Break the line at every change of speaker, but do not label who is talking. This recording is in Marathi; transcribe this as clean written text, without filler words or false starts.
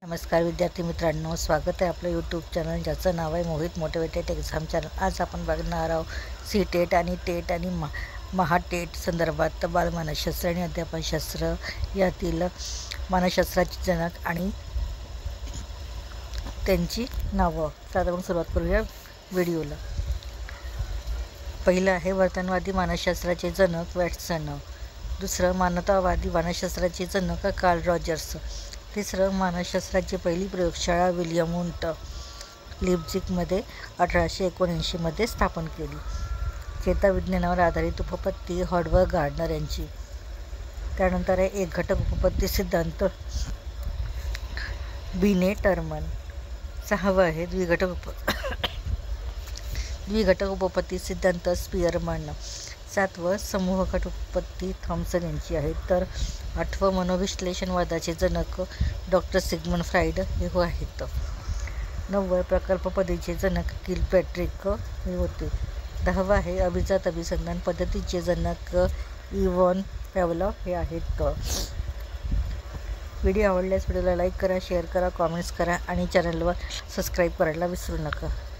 नमस्कार विद्यार्थी मित्रांनो, स्वागत आहे आपलं यूट्यूब चॅनल ज्याचं नाव आहे मोहित मोटिवेटेड एक्झाम चॅनल। आज आपण बघणार आहोत सी-टेट आणि टेट आणि महाटेट संदर्भात बालमानसशास्त्र आणि अध्यापनशास्त्र यातील मानसशास्त्राचे जनक आणि त्यांची नावं। तर आपण सुरुवात करूया व्हिडिओला। पहिलं आहे वर्तनवादी मानसशास्त्राचे जनक वॅटसन। दुसरं मानवतावादी मानसशास्त्राचे जनक कार्ल रॉजर्स। तिसरं मानसशास्त्राची पहिली प्रयोगशाळा विल्यम वुंट लिप्झिगमध्ये 1879 मध्ये स्थापन केली। चेताविज्ञानावर आधारित उपपत्ती हॉवर्ड गार्डनर यांची। त्यानंतर आहे एक घटक उपपत्ती सिद्धांत बिने टर्मन। सहावं आहे द्विघटक उपपत्ती सिद्धांत स्पियरमन। सातवं समूह घटक उपपत्ती थॉम्सन यांची आहे। तर आठवं मनोविश्लेषणवादाचे जनक डॉक्टर सिग्मंड फ्राइड हे आहेत। नववं प्रकल्प पद्धतीचे जनक किलपॅट्रिक हे होते। 10वं आहे अभिजात अभिसंधान पद्धतीचे जनक इव्हॉन पॅव्लॉव हे आहेत। व्हिडिओ आवडल्यास व्हिडिओला लाईक करा, शेअर करा, कॉमेंट्स करा आणि चॅनलवर सबस्क्राईब करायला विसरू नका।